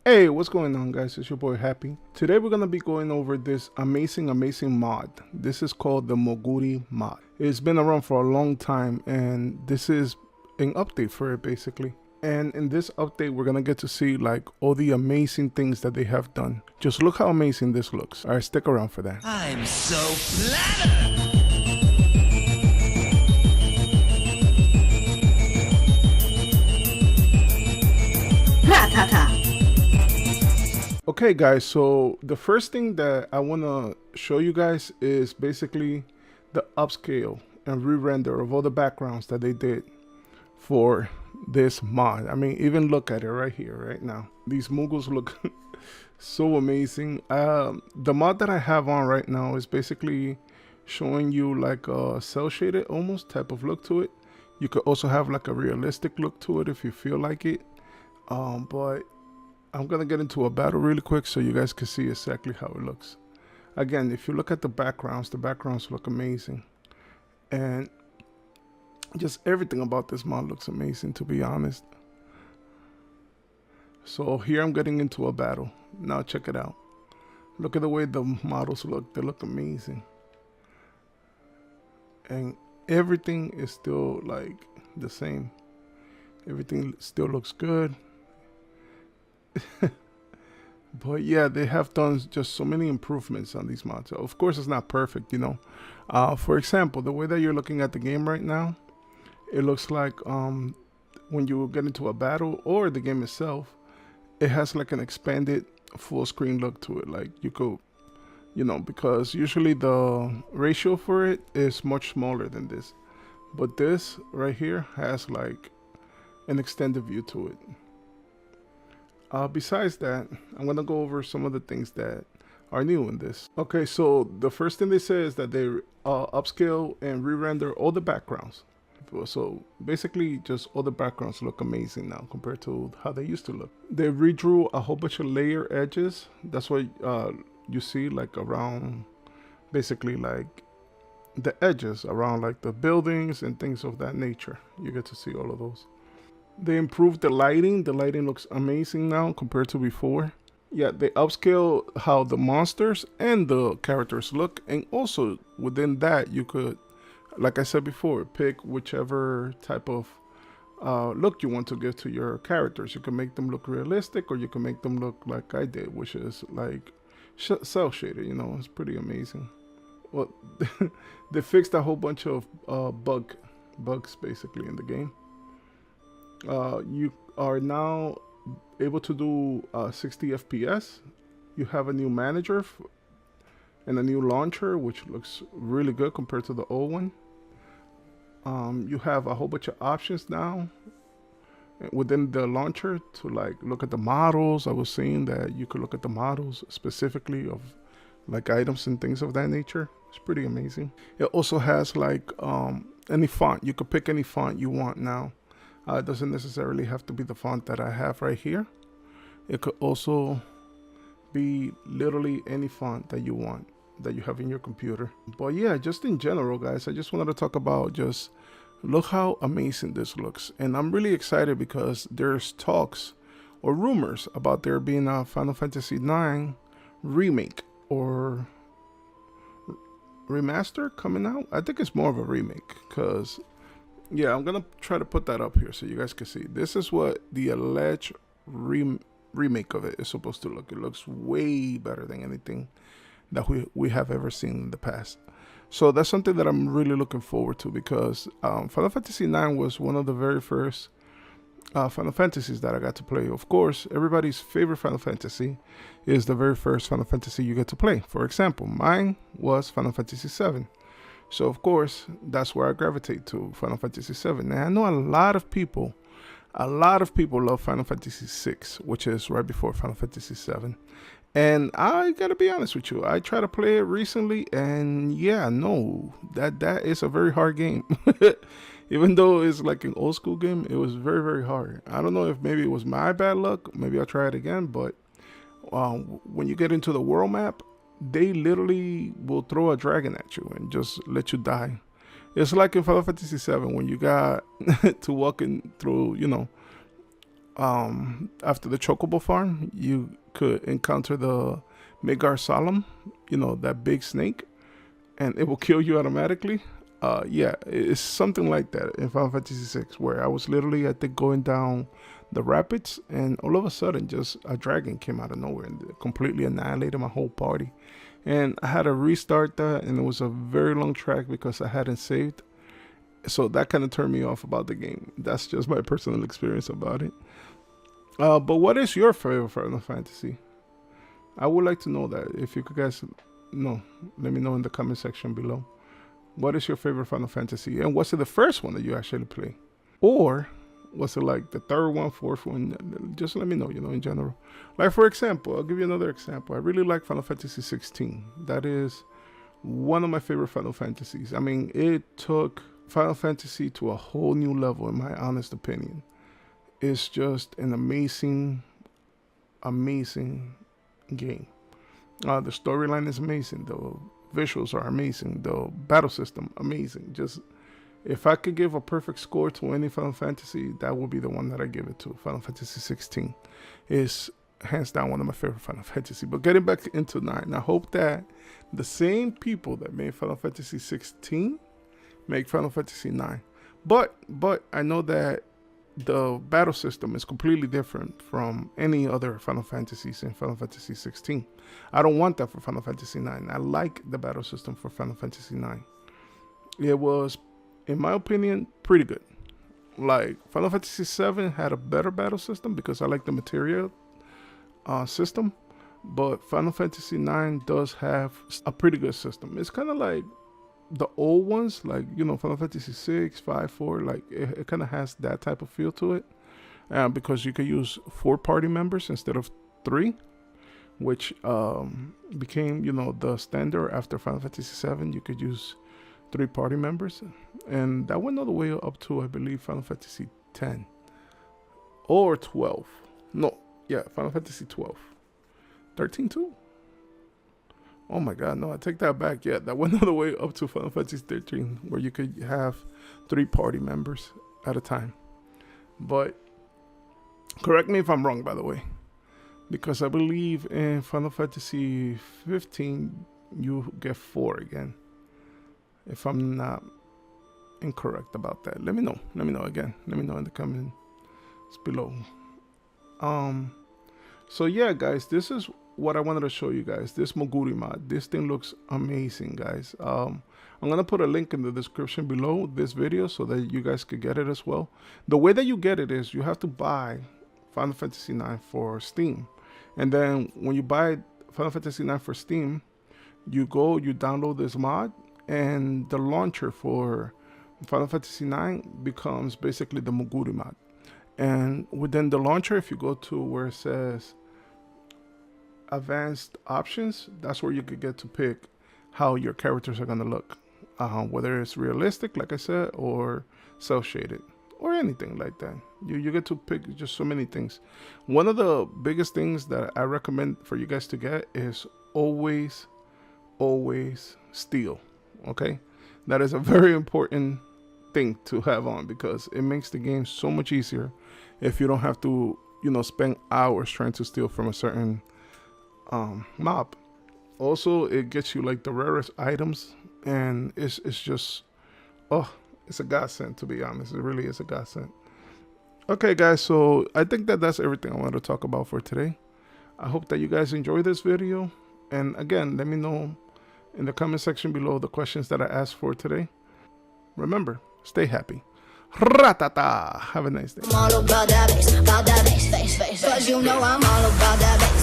Hey, what's going on, guys? It's your boy Happy. Today we're gonna be going over this amazing mod. This is called the Moguri mod. It's been around for a long time, and this is an update for it basically. And in this update, we're gonna get to see like all the amazing things that they have done. Just look how amazing this looks. All right, stick around for that. I'm so flattered. Rattata. Okay guys, so the first thing that I want to show you guys is basically the upscale and re-render of all the backgrounds that they did for this mod. I mean, even look at it right here, right now. These Mughals look so amazing. The mod that I have on right now is basically showing you like a cel shaded almost type of look to it. You could also have like a realistic look to it if you feel like it. But I'm gonna get into a battle really quick so you guys can see exactly how it looks. Again, if you look at the backgrounds look amazing, and just everything about this mod looks amazing, to be honest. So here I'm getting into a battle. Now check it out. Look at the way the models look. They look amazing, and everything is still like the same. Everything still looks good. But yeah, they have done just so many improvements on these mods. Of course, it's not perfect, you know. For example, the way that you're looking at the game right now, it looks like when you get into a battle or the game itself, it has like an expanded full screen look to it. Like you could, you know, because usually the ratio for it is much smaller than this, but this right here has like an extended view to it. Besides that, I'm gonna go over some of the things that are new in this. Okay, so the first thing they say is that they upscale and re-render all the backgrounds. So basically, just all the backgrounds look amazing now compared to how they used to look. They redrew a whole bunch of layer edges. That's what you see like around, basically like the edges around like the buildings and things of that nature. You get to see all of those. They improved the lighting. The lighting looks amazing now compared to before. Yeah, they upscale how the monsters and the characters look. And also within that, you could, like I said before, pick whichever type of look you want to give to your characters. You can make them look realistic, or you can make them look like I did, which is like cel shaded. You know, it's pretty amazing. Well, they fixed a whole bunch of bugs basically in the game. You are now able to do 60 FPS. You have a new manager and a new launcher, which looks really good compared to the old one. You have a whole bunch of options now within the launcher to like look at the models. I was saying that you could look at the models specifically of like items and things of that nature. It's pretty amazing. It also has like any font. You could pick any font you want now. It doesn't necessarily have to be the font that I have right here. It could also be literally any font that you want, that you have in your computer. But yeah, just in general, guys, I just wanted to talk about just look how amazing this looks. And I'm really excited because there's talks or rumors about there being a Final Fantasy IX remake or remaster coming out. I think it's more of a remake because yeah, I'm gonna try to put that up here so you guys can see. This is what the alleged remake of it is supposed to look. It looks way better than anything that we have ever seen in the past. So that's something that I'm really looking forward to because Final Fantasy IX was one of the very first Final Fantasies that I got to play. Of course, everybody's favorite Final Fantasy is the very first Final Fantasy you get to play. For example, mine was Final Fantasy VII. So of course, that's where I gravitate to, Final Fantasy VII. And I know a lot of people love Final Fantasy VI, which is right before Final Fantasy VII. And I gotta be honest with you, I tried to play it recently, and yeah, no, that is a very hard game. Even though it's like an old school game, it was very, very hard. I don't know if maybe it was my bad luck, maybe I'll try it again, but when you get into the world map, they literally will throw a dragon at you and just let you die. It's like in Final Fantasy VII when you got to walking through, you know, after the Chocobo farm, you could encounter the Megar Solemn, that big snake, and it will kill you automatically. Yeah, it's something like that in Final Fantasy VI, where I was literally, I think, going down the rapids, and all of a sudden, just a dragon came out of nowhere and completely annihilated my whole party. And I had to restart that, and it was a very long track because I hadn't saved. So that kind of turned me off about the game. That's just my personal experience about it. But what is your favorite Final Fantasy? I would like to know that. If you could guys know, let me know in the comment section below. What is your favorite Final Fantasy? And was it the first one that you actually play? Or was it like the third one, fourth one? Just let me know, in general. Like, for example, I'll give you another example. I really like Final Fantasy 16. That is one of my favorite Final Fantasies. I mean, it took Final Fantasy to a whole new level, in my honest opinion. It's just an amazing game. The storyline is amazing. The visuals are amazing. The battle system, amazing. Just, if I could give a perfect score to any Final Fantasy, that would be the one that I give it to. Final Fantasy 16 is hands down one of my favorite Final Fantasy. But getting back into 9, I hope that the same people that made Final Fantasy 16 make Final Fantasy 9. But I know that the battle system is completely different from any other Final Fantasies in Final Fantasy 16. I don't want that for Final Fantasy 9. I like the battle system for Final Fantasy 9. It was, in my opinion, pretty good. Like, Final Fantasy 7 had a better battle system because I like the materia system. But Final Fantasy 9 does have a pretty good system. It's kind of like the old ones, like, Final Fantasy 6, 5, 4, like, it kind of has that type of feel to it. Because you could use 4 party members instead of 3, which became, the standard after Final Fantasy 7. You could use 3 party members. And that went all the way up to, I believe, Final Fantasy 10 or 12. No, yeah, Final Fantasy 12. 13 too? Oh my god, no, I take that back. Yeah, that went all the way up to Final Fantasy 13, where you could have 3 party members at a time. But correct me if I'm wrong, by the way, because I believe in Final Fantasy 15 you get 4 again. If I'm not incorrect about that, let me know. Let me know again. Let me know in the comments below. So yeah, guys, this is what I wanted to show you guys. This Moguri mod. This thing looks amazing, guys. I'm gonna put a link in the description below this video so that you guys could get it as well. The way that you get it is you have to buy Final Fantasy 9 for Steam, and then when you buy Final Fantasy 9 for Steam, you download this mod, and the launcher for Final Fantasy 9 becomes basically the Moguri mod. And within the launcher, if you go to where it says advanced options, that's where you could get to pick how your characters are going to look, whether it's realistic, like I said, or cel shaded, or anything like that. You get to pick just so many things. One of the biggest things that I recommend for you guys to get is always steel. Okay, that is a very important thing to have on, because it makes the game so much easier if you don't have to spend hours trying to steal from a certain mob. Also, it gets you like the rarest items, and it's just, it's a godsend, to be honest. It really is a godsend. Okay, guys, so I think that's everything I wanted to talk about for today. I hope that you guys enjoyed this video, and again, let me know in the comment section below the questions that I asked for today. Remember, stay happy. Rattata. Have a nice day. I'm all about that bass, 'cause you know I'm all about that bass.